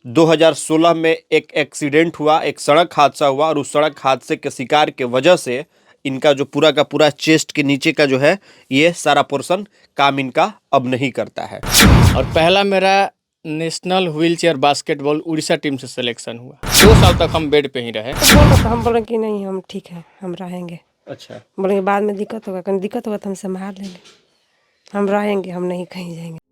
2016 में एक एक्सीडेंट हुआ, एक सड़क हादसा हुआ और उस सड़क हादसे के शिकार के वजह से इनका जो पूरा का पूरा चेस्ट के नीचे का जो है ये सारा पोर्शन काम इनका अब नहीं करता है। और पहला मेरा national wheelchair basketball Orissa team से सिलेक्शन हुआ। 2 साल तक हम बेड पे ही रहे। तो हम बोले कि नहीं, हम ठीक है, हम रहेंगे। अच्छा, बोलेंगे बाद में दिक्कत होगा, कहीं दिक्कत होगा तो हम संभाल लेंगे, हम रहेंगे, हम नहीं कहीं जाएंगे।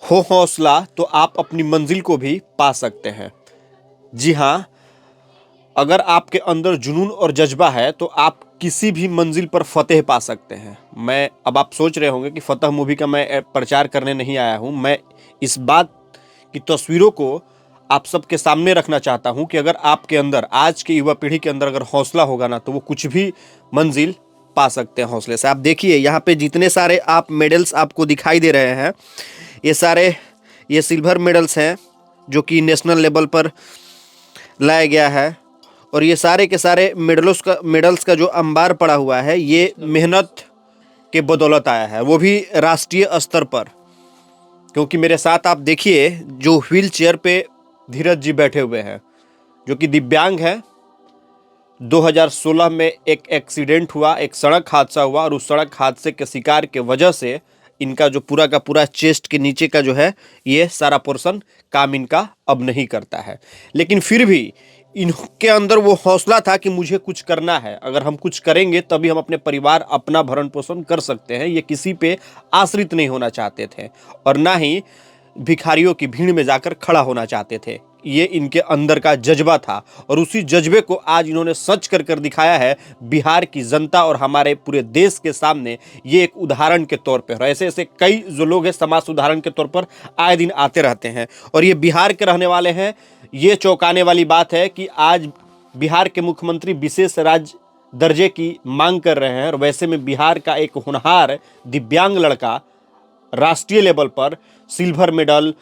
हो हौसला तो आप अपनी मंजिल को भी पा सकते हैं। जी हाँ, अगर आपके अंदर जुनून और जज्बा है तो आप किसी भी मंजिल पर फतेह पा सकते हैं। अब आप सोच रहे होंगे कि फतह मूवी का मैं प्रचार करने नहीं आया हूं। मैं इस बात की तस्वीरों को आप सबके सामने रखना चाहता हूं कि अगर आपके अंदर, आज के युवा पीढ़ी के अंदर अगर हौसला होगा ना, तो वो कुछ भी मंजिल पा सकते हैं हौसले से। आप देखिए यहाँ पे जितने सारे आप मेडल्स आपको दिखाई दे रहे हैं, ये सिल्वर मेडल्स हैं जो कि नेशनल लेवल पर लाया गया है। और ये सारे के सारे मेडल्स का जो अंबार पड़ा हुआ है, ये मेहनत के बदौलत आया है, वो भी राष्ट्रीय स्तर पर। क्योंकि मेरे साथ आप देखिए जो व्हील चेयर पे धीरज जी बैठे हुए हैं, जो कि दिव्यांग है। 2016 में एक एक्सीडेंट हुआ, एक सड़क हादसा हुआ और उस सड़क हादसे के शिकार के वजह से इनका जो पूरा का पूरा चेस्ट के नीचे का जो है ये सारा पोर्शन काम इनका अब नहीं करता है। लेकिन फिर भी इनके अंदर वो हौसला था कि मुझे कुछ करना है, अगर हम कुछ करेंगे तभी हम अपने परिवार अपना भरण पोषण कर सकते हैं। ये किसी पे आश्रित नहीं होना चाहते थे और ना ही भिखारियों की भीड़ में जाकर खड़ा होना चाहते थे। ये इनके अंदर का जज्बा था और उसी जज्बे को आज इन्होंने सच कर दिखाया है बिहार की जनता और हमारे पूरे देश के सामने। ये एक उदाहरण के तौर पर, ऐसे ऐसे कई जो लोग हैं समाज सुधारण के तौर पर आए दिन आते रहते हैं और ये बिहार के रहने वाले हैं। ये चौंकाने वाली बात है कि आज बिहार के मुख्यमंत्री विशेष राज्य दर्जे की मांग कर रहे हैं और वैसे में बिहार का एक होनहार दिव्यांग लड़का राष्ट्रीय लेवल पर सिल्वर मेडल,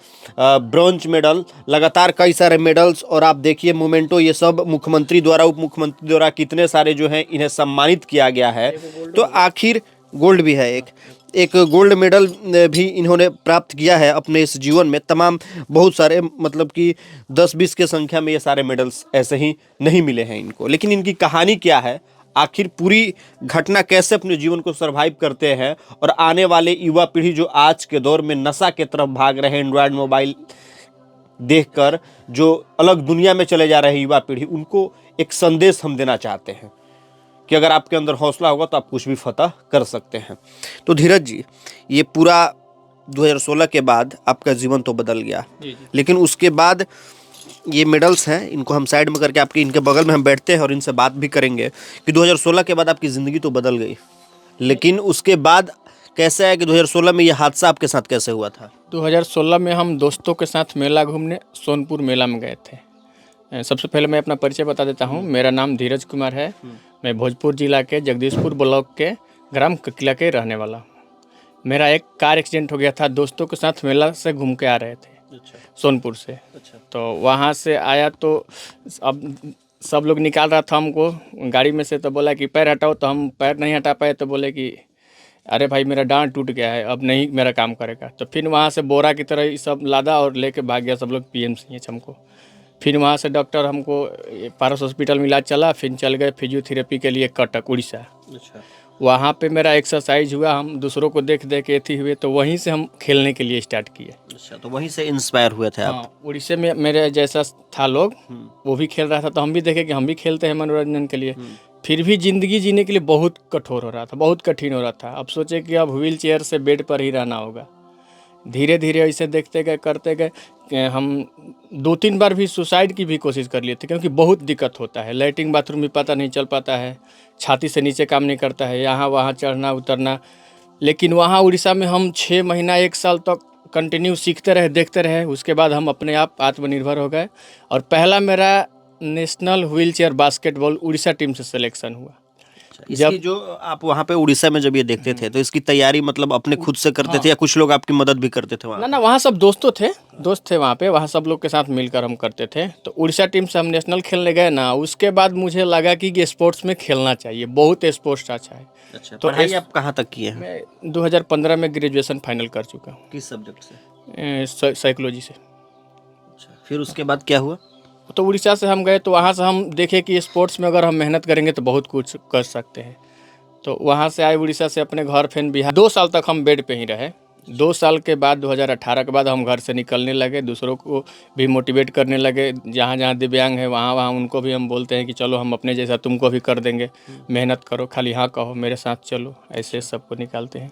ब्रॉन्ज मेडल, लगातार कई सारे मेडल्स। और आप देखिए मोमेंटो, ये सब मुख्यमंत्री द्वारा, उप मुख्यमंत्री द्वारा कितने सारे जो हैं इन्हें सम्मानित किया गया है। तो आखिर गोल्ड भी है, एक गोल्ड मेडल भी इन्होंने प्राप्त किया है अपने इस जीवन में। तमाम बहुत सारे, मतलब कि 10-20 के संख्या में ये सारे मेडल्स ऐसे ही नहीं मिले हैं इनको। लेकिन इनकी कहानी क्या है, आखिर पूरी घटना कैसे अपने जीवन को सरवाइव करते हैं और आने वाले युवा पीढ़ी जो आज के दौर में नशा के तरफ भाग रहे हैं, एंड्रॉयड मोबाइल देखकर जो अलग दुनिया में चले जा रहे हैं युवा पीढ़ी, उनको एक संदेश हम देना चाहते हैं कि अगर आपके अंदर हौसला होगा तो आप कुछ भी फतह कर सकते हैं। तो धीरज जी, ये पूरा 2016 के बाद आपका जीवन तो बदल गया, लेकिन उसके बाद ये मेडल्स हैं, इनको हम साइड में करके आपके इनके बगल में हम बैठते हैं और इनसे बात भी करेंगे कि 2016 के बाद आपकी ज़िंदगी तो बदल गई, लेकिन उसके बाद कैसे है कि 2016 में ये हादसा आपके साथ कैसे हुआ था? 2016 में हम दोस्तों के साथ मेला घूमने सोनपुर मेला में गए थे। सबसे पहले मैं अपना परिचय बता देता हूँ। मेरा नाम धीरज कुमार है। मैं भोजपुर जिला के जगदीशपुर ब्लॉक के ग्राम ककिला के रहने वाला हूँ। मेरा एक कार एक्सीडेंट हो गया था, दोस्तों के साथ मेला से घूम के आ रहे थे। अच्छा। सोनपुर से। अच्छा। तो वहाँ से आया तो अब सब लोग निकाल रहा था हमको गाड़ी में से, तो बोला कि पैर हटाओ, तो हम पैर नहीं हटा पाए, तो बोले कि अरे भाई मेरा डांड टूट गया है, अब नहीं मेरा काम करेगा। तो फिर वहाँ से बोरा की तरह सब लादा और लेके भाग गया सब लोग पीएमसीएच हमको। फिर वहाँ से डॉक्टर हमको पारस हॉस्पिटल में इलाज चला, फिर चल गए फिजियोथेरेपी के लिए कटक उड़ीसा। अच्छा। वहाँ पे मेरा एक्सरसाइज हुआ, हम दूसरों को देख देख के थी हुए, तो वहीं से हम खेलने के लिए स्टार्ट किए। अच्छा, तो वहीं से इंस्पायर हुए थे आप? हाँ, उड़ीसा में मेरे जैसा था लोग, वो भी खेल रहा था, तो हम भी देखे कि हम भी खेलते हैं मनोरंजन के लिए। फिर भी ज़िंदगी जीने के लिए बहुत कठोर हो रहा था, बहुत कठिन हो रहा था। अब सोचे कि अब व्हील चेयर से बेड पर ही रहना होगा। धीरे धीरे ऐसे देखते गए, करते गए कि हम 2-3 बार भी सुसाइड की भी कोशिश कर लिए थे, क्योंकि बहुत दिक्कत होता है। लैट्रिन बाथरूम भी पता नहीं चल पाता है, छाती से नीचे काम नहीं करता है, यहाँ वहाँ चढ़ना उतरना। लेकिन वहाँ उड़ीसा में हम 6 महीना 1 साल तक कंटिन्यू सीखते रहे, देखते रहे। उसके बाद हम अपने आप आत्मनिर्भर हो गए, और पहला मेरा national wheel chair basketball Orissa team से सिलेक्शन हुआ। इसकी जो आप वहाँ पे उड़ीसा में जब ये देखते थे, तो इसकी तैयारी मतलब अपने खुद से करते थे या कुछ लोग आपकी मदद भी करते थे वहाँ? ना वहाँ सब दोस्त थे वहाँ पे, वहाँ सब लोग के साथ मिलकर हम करते थे। तो उड़ीसा टीम से हम नेशनल खेलने गए ना, उसके बाद मुझे लगा कि ये स्पोर्ट्स में खेलना चाहिए, बहुत स्पोर्ट्स अच्छा है। अच्छा, तो पढ़ाई आप कहाँ तक किए हैं? मैं 2015 में ग्रेजुएशन फाइनल कर चुका हूँ, किस सब्जेक्ट से? साइकोलॉजी से। अच्छा, फिर उसके बाद क्या हुआ? तो उड़ीसा से हम गए, तो वहाँ से हम देखे कि स्पोर्ट्स में अगर हम मेहनत करेंगे तो बहुत कुछ कर सकते हैं। तो वहाँ से आए उड़ीसा से अपने घर, फिर बिहार। 2 साल तक हम बेड पे ही रहे। 2 साल के बाद 2018 के बाद हम घर से निकलने लगे, दूसरों को भी मोटिवेट करने लगे। जहाँ जहाँ दिव्यांग है वहाँ वहाँ उनको भी हम बोलते हैं कि चलो हम अपने जैसा तुमको भी कर देंगे, मेहनत करो, खाली हाँ कहो, मेरे साथ चलो, ऐसे सबको निकालते हैं।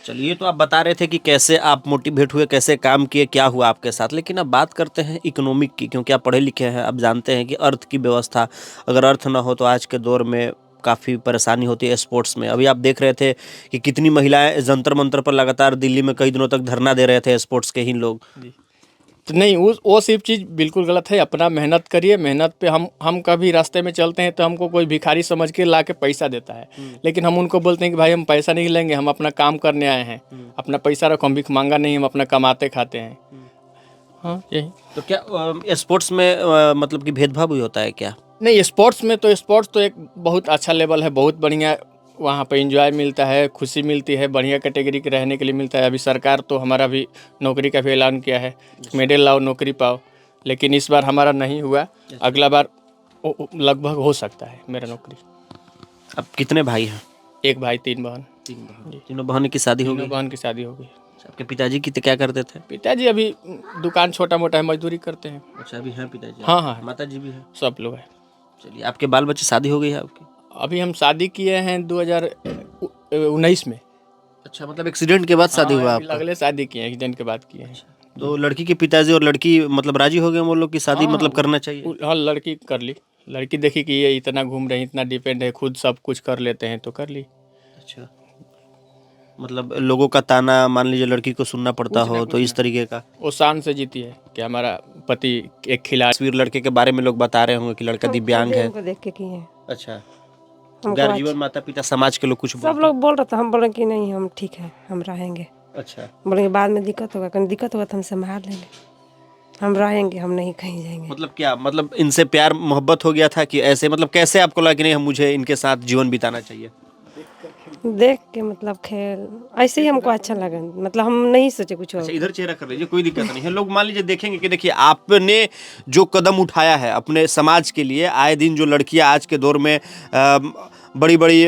चलिए, तो आप बता रहे थे कि कैसे आप मोटिवेट हुए, कैसे काम किए, क्या हुआ आपके साथ। लेकिन अब बात करते हैं इकोनॉमिक की, क्योंकि आप पढ़े लिखे हैं। आप जानते हैं कि अर्थ की व्यवस्था, अगर अर्थ ना हो तो आज के दौर में काफ़ी परेशानी होती है स्पोर्ट्स में। अभी आप देख रहे थे कि कितनी महिलाएं जंतर मंतर पर लगातार दिल्ली में कई दिनों तक धरना दे रहे थे, स्पोर्ट्स के ही लोग। तो नहीं, वो सिर्फ चीज़ बिल्कुल गलत है। अपना मेहनत करिए, मेहनत पे हम कभी रास्ते में चलते हैं तो हमको कोई भिखारी समझ के ला के पैसा देता है, लेकिन हम उनको बोलते हैं कि भाई हम पैसा नहीं लेंगे, हम अपना काम करने आए हैं, अपना पैसा रखो, हम भीख मांगा नहीं, हम अपना कमाते खाते हैं। हाँ, यही। तो क्या स्पोर्ट्स में मतलब कि भेदभाव भी होता है क्या? नहीं, स्पोर्ट्स तो एक बहुत अच्छा लेवल है, बहुत बढ़िया। वहाँ पे एंजॉय मिलता है, खुशी मिलती है, बढ़िया कैटेगरी के रहने के लिए मिलता है। अभी सरकार तो हमारा भी नौकरी का भी ऐलान किया है, मेडल लाओ नौकरी पाओ, लेकिन इस बार हमारा नहीं हुआ। अगला बार लगभग हो सकता है मेरा नौकरी। अब कितने भाई हैं? 1 भाई 3 बहन। तीनों बहन की शादी हो गई? तीनों बहन की शादी हो गई। आपके पिताजी की क्या करते थे? पिताजी अभी दुकान छोटा मोटा है, मजदूरी करते हैं। अच्छा, अभी हैं पिताजी? हाँ हाँ, माता जी भी हैं? सब लोग हैं। चलिए, आपके बाल बच्चे, शादी हो गई है आपकी? अभी हम शादी किए हैं 2019 में। अच्छा, मतलब एक्सीडेंट के बाद शादी हुआ अभी आपका? अगले शादी किए हैं, एक्सीडेंट के बाद किए हैं। तो लड़की के पिताजी और लड़की मतलब राजी हो गए वो लोग की शादी मतलब करना चाहिए? हाँ, लड़की कर ली। लड़की देखी कि ये इतना घूम रहे हैं, इतना डिपेंड है, खुद सब कुछ कर लेते हैं, तो कर ली। अच्छा, मतलब लोगों का ताना, मान लीजिए लड़की को सुनना पड़ता हो, तो इस तरीके का? वो शान से जीती है कि हमारा पति एक खिलाड़ी। तस्वीर लड़के के बारे में लोग बता रहे होंगे कि लड़का दिव्यांग है। उनको देख के किए हैं। अच्छा, गार्जियन, माता पिता, समाज के लोग कुछ सब लोग बोल रहे थे, हम बोले कि नहीं हम ठीक है, हम रहेंगे। अच्छा, बोलेंगे बाद में दिक्कत होगा, कहीं दिक्कत होगा तो हम संभाल लेंगे, हम रहेंगे, हम नहीं कहीं जाएंगे। मतलब क्या, मतलब इनसे प्यार मोहब्बत हो गया था कि ऐसे, मतलब कैसे आपको लगा कि नहीं, हम मुझे इनके साथ जीवन बिताना चाहिए? देख के मतलब खेल ऐसे ही हमको अच्छा लगा, मतलब हम नहीं सोचे कुछ और। अच्छा, इधर चेहरा कर लीजिए, कोई दिक्कत नहीं है। लोग मान लीजिए देखेंगे कि देखिए आपने जो कदम उठाया है अपने समाज के लिए। आए दिन जो लड़कियां आज के दौर में बड़ी बड़ी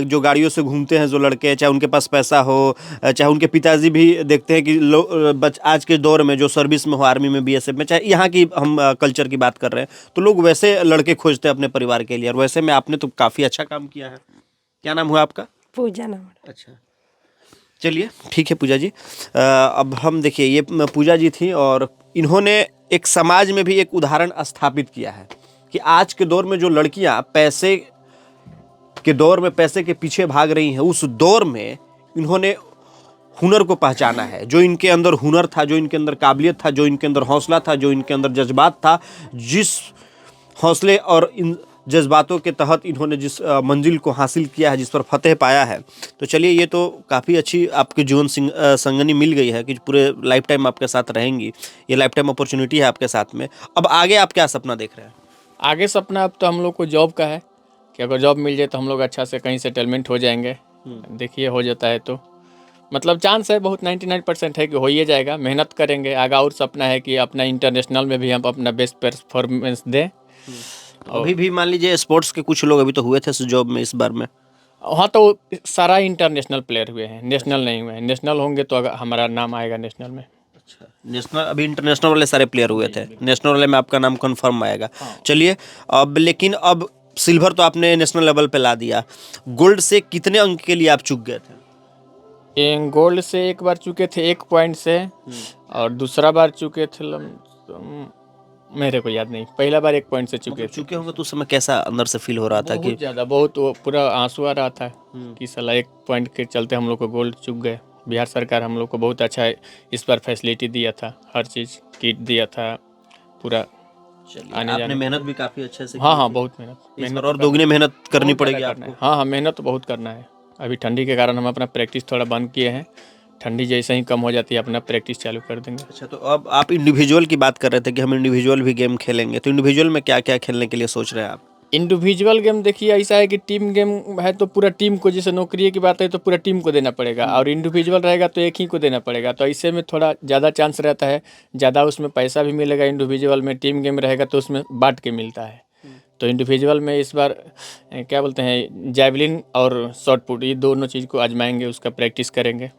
जो गाड़ियों से घूमते हैं जो लड़के, चाहे उनके पास पैसा हो, चाहे उनके पिताजी भी देखते हैं कि आज के दौर में जो सर्विस में हो, आर्मी में, बीएसएफ में, चाहे यहाँ की हम कल्चर की बात कर रहे हैं, तो लोग वैसे लड़के खोजते हैं अपने परिवार के लिए। और वैसे में आपने तो काफ़ी अच्छा काम किया है। क्या नाम हुआ आपका? पूजा नाम। अच्छा, चलिए ठीक है पूजा जी। अब हम देखिए, ये पूजा जी थी और इन्होंने एक समाज में भी एक उदाहरण स्थापित किया है कि आज के दौर में जो लड़कियां पैसे के दौर में पैसे के पीछे भाग रही हैं, उस दौर में इन्होंने हुनर को पहचाना है। जो इनके अंदर हुनर था, जो इनके अंदर काबिलियत था, जो इनके अंदर हौसला था, जो इनके अंदर जज्बात था, जिस हौसले और इन जज्बातों के तहत इन्होंने जिस मंजिल को हासिल किया है, जिस पर फतेह पाया है, तो चलिए ये तो काफ़ी अच्छी आपके जीवन संगनी मिल गई है कि पूरे लाइफ टाइम आपके साथ रहेंगी। ये लाइफ टाइम अपॉर्चुनिटी है आपके साथ में। अब आगे आप क्या सपना देख रहे हैं? आगे सपना अब तो हम लोग को जॉब का है कि अगर जॉब मिल जाए तो हम लोग अच्छा से कहीं सेटलमेंट हो जाएंगे। देखिए हो जाता है तो मतलब चांस है बहुत 99% है कि हो ही जाएगा। मेहनत करेंगे, आगे और सपना है कि अपना इंटरनेशनल में भी हम अपना बेस्ट परफॉर्मेंस दें। अभी भी मान लीजिए स्पोर्ट्स के कुछ लोग अभी तो हुए थे जॉब में इस बार में। हाँ तो सारा इंटरनेशनल प्लेयर हुए हैं, नेशनल नहीं हुए हैं। नेशनल होंगे तो अगर हमारा नाम आएगा नेशनल में। अच्छा, नेशनल अभी इंटरनेशनल वाले सारे प्लेयर हुए थे, नेशनल वाले में आपका नाम कंफर्म आएगा। चलिए अब लेकिन अब सिल्वर तो आपने नेशनल लेवल पे ला दिया, गोल्ड से कितने अंक के लिए आप चूक गए थे? गोल्ड से एक बार चुके थे 1 पॉइंट से, और दूसरा बार चुके थे मेरे को याद नहीं, पहला बार 1 पॉइंट से चुके थे। चुके होंगे तो उस समय कैसा अंदर से फील हो रहा था कि बहुत ज़्यादा, बहुत वो पूरा आंसू आ रहा था कि साला 1 पॉइंट के चलते हम लोग को गोल्ड चुक गए। बिहार सरकार हम लोग को बहुत अच्छा इस पर फैसिलिटी दिया था, हर चीज़ किट दिया था पूरा। आने आपने जाने मेहनत भी काफी अच्छे से हाँ की हाँ थी। बहुत इस बार और दोगुनी मेहनत करनी बहुत पड़ेगी ज़्यादा करना आपको। है। हाँ मेहनत तो बहुत करना है। अभी ठंडी के कारण हम अपना प्रैक्टिस थोड़ा बंद किए हैं, ठंडी जैसे ही कम हो जाती है अपना प्रैक्टिस चालू कर देंगे। अच्छा, तो अब आप इंडिविजुअल की बात कर रहे थे कि हम इंडिविजुअल भी गेम खेलेंगे, तो इंडिविजुअल में क्या क्या खेलने के लिए सोच रहे हैं आप? इंडिविजुअल गेम देखिए ऐसा है कि टीम गेम है तो पूरा टीम को, जैसे नौकरी की बात है तो पूरा टीम को देना पड़ेगा, और इंडिविजुअल रहेगा तो एक ही को देना पड़ेगा। तो ऐसे में थोड़ा ज़्यादा चांस रहता है, ज़्यादा उसमें पैसा भी मिलेगा। इंडिविजुअल में टीम गेम रहेगा तो उसमें बांट के मिलता है। तो इंडिविजुअल में इस बार क्या बोलते हैं, जैवलिन और शॉट पुट, ये दोनों चीज़ को आजमाएंगे, उसका प्रैक्टिस करेंगे।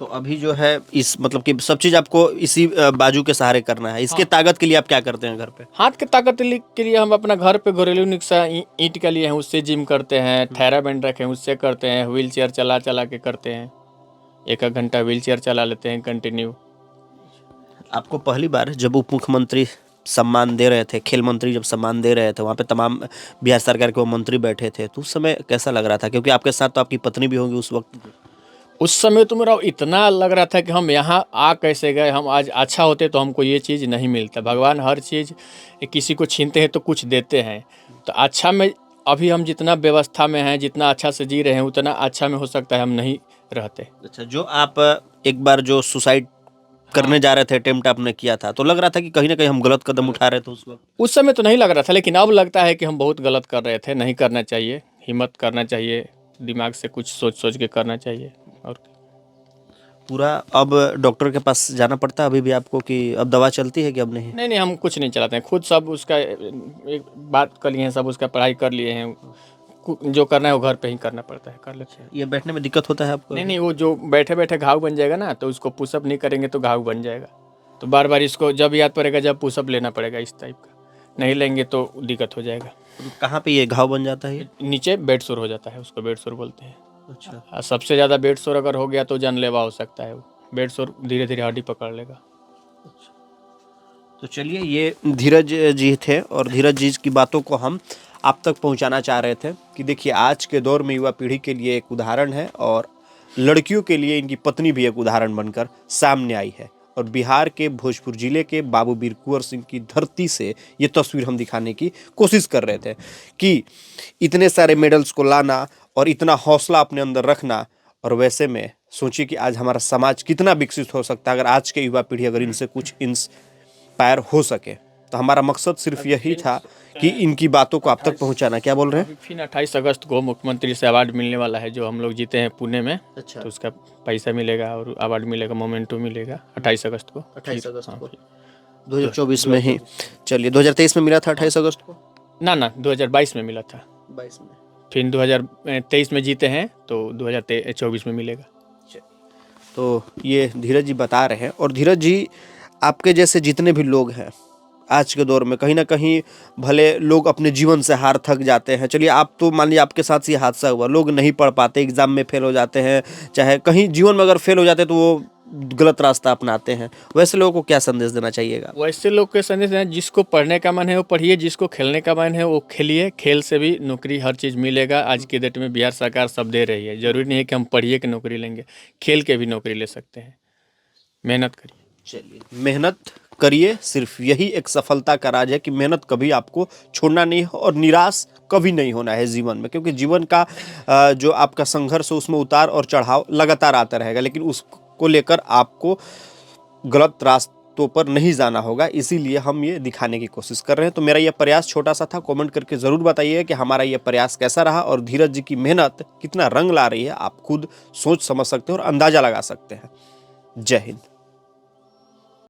तो अभी जो है इस मतलब कि सब चीज आपको इसी बाजू के सहारे करना है। इसके ताकत के लिए आप क्या करते हैं घर पे? हाथ के ताकत के लिए हम अपना घर पे घरेलू नुस्खा ईंट के लिए हैं, उससे जिम करते हैं। थेराबैंड रखे हैं, उससे करते हैं। व्हील चेयर चला चला के करते हैं, 1 घंटा व्हील चेयर चला लेते हैं कंटिन्यू। आपको पहली बार जब उप मुख्यमंत्री सम्मान दे रहे थे, खेल मंत्री जब सम्मान दे रहे थे, वहाँ पे तमाम बिहार सरकार के वो मंत्री बैठे थे, तो उस समय कैसा लग रहा था? क्योंकि आपके साथ तो आपकी पत्नी भी होंगी उस वक्त। उस समय तो मेरा इतना लग रहा था कि हम यहाँ आ कैसे गए, हम आज अच्छा होते तो हमको ये चीज़ नहीं मिलता। भगवान हर चीज़ किसी को छीनते हैं तो कुछ देते हैं। तो अच्छा में अभी हम जितना व्यवस्था में हैं, जितना अच्छा से जी रहे हैं, उतना अच्छा में हो सकता है हम नहीं रहते। अच्छा, जो आप एक बार जो सुसाइड करने जा रहे थे, अटेम्प्ट आपने किया था, तो लग रहा था कि कहीं ना कहीं हम गलत कदम उठा रहे थे उस वक्त? उस समय तो नहीं लग रहा था, लेकिन अब लगता है कि हम बहुत गलत कर रहे थे। नहीं करना चाहिए, हिम्मत करना चाहिए, दिमाग से कुछ सोच सोच के करना चाहिए। और पूरा अब डॉक्टर के पास जाना पड़ता है अभी भी आपको, कि अब दवा चलती है कि अब नहीं? नहीं हम कुछ नहीं चलाते हैं, खुद सब उसका एक बात कर लिए हैं, सब उसका पढ़ाई कर लिए हैं। जो करना है वो घर पे ही करना पड़ता है, कर लेते हैं। ये बैठने में दिक्कत होता है आपको? नहीं वो जो बैठे बैठे घाव बन जाएगा ना, तो उसको पुशअप नहीं करेंगे तो घाव बन जाएगा। तो बार बार इसको जब याद पड़ेगा जब पुशअप लेना पड़ेगा, इस टाइप का। नहीं लेंगे तो दिक्कत हो जाएगा। तो कहाँ पे ये घाव बन जाता है ये? नीचे बेड सोर हो जाता है, उसको बेड सोर बोलते हैं। अच्छा, और सबसे ज़्यादा बेड सोर अगर हो गया तो जानलेवा हो सकता है। वो बेड सोर धीरे धीरे हड्डी पकड़ लेगा। तो चलिए, ये धीरज जी थे और धीरज जी की बातों को हम आप तक पहुंचाना चाह रहे थे कि देखिए आज के दौर में युवा पीढ़ी के लिए एक उदाहरण है, और लड़कियों के लिए इनकी पत्नी भी एक उदाहरण बनकर सामने आई है। और बिहार के भोजपुर जिले के बाबू वीर कुंवर सिंह की धरती से ये तस्वीर हम दिखाने की कोशिश कर रहे थे कि इतने सारे मेडल्स को लाना और इतना हौसला अपने अंदर रखना, और वैसे में सोचिए कि आज हमारा समाज कितना विकसित हो सकता है अगर आज के युवा पीढ़ी अगर इनसे कुछ इंस्पायर हो सके। तो हमारा मकसद सिर्फ यही था कि इनकी बातों को आप तक पहुंचाना। क्या बोल रहे हैं? फिर 28 अगस्त को मुख्यमंत्री से अवार्ड मिलने वाला है, जो हम लोग जीते हैं पुणे में। अच्छा, तो उसका पैसा मिलेगा और अवार्ड मिलेगा, मोमेंटो मिलेगा 28 अगस्त को। 28 अगस्त को 2024 में ही। चलिए, 2023 में मिला था 28 अगस्त को? ना 2022 में मिला था, 22 में। फिर 2023 में जीते हैं तो 2024 में मिलेगा। तो ये धीरज जी बता रहे हैं। और धीरज जी, आपके जैसे जितने भी लोग हैं आज के दौर में, कहीं ना कहीं भले लोग अपने जीवन से हार थक जाते हैं। चलिए, आप तो मान लीजिए आपके साथ ये हादसा हुआ, लोग नहीं पढ़ पाते, एग्जाम में फेल हो जाते हैं, चाहे कहीं जीवन में अगर फेल हो जाते हैं तो वो गलत रास्ता अपनाते हैं। वैसे लोगों को क्या संदेश देना चाहिएगा? वैसे लोग के संदेश हैं, जिसको पढ़ने का मन है वो पढ़िए, जिसको खेलने का मन है वो खेलिए। खेल से भी नौकरी हर चीज़ मिलेगा। आज की डेट में बिहार सरकार सब दे रही है। ज़रूरी नहीं है कि हम पढ़िए कि नौकरी लेंगे, खेल के भी नौकरी ले सकते हैं। मेहनत करिए। चलिए, मेहनत करिए, सिर्फ यही एक सफलता का राज है कि मेहनत कभी आपको छोड़ना नहीं है और निराश कभी नहीं होना है जीवन में। क्योंकि जीवन का जो आपका संघर्ष है उसमें उतार और चढ़ाव लगातार आता रहेगा, लेकिन उसको लेकर आपको गलत रास्तों बातों पर नहीं जाना होगा, इसीलिए हम ये दिखाने की कोशिश कर रहे हैं। तो मेरा ये प्रयास छोटा सा था, कमेंट करके ज़रूर बताइए कि हमारा ये प्रयास कैसा रहा और धीरज जी की मेहनत कितना रंग ला रही है। आप खुद सोच समझ सकते हैं और अंदाज़ा लगा सकते हैं। जय हिंद।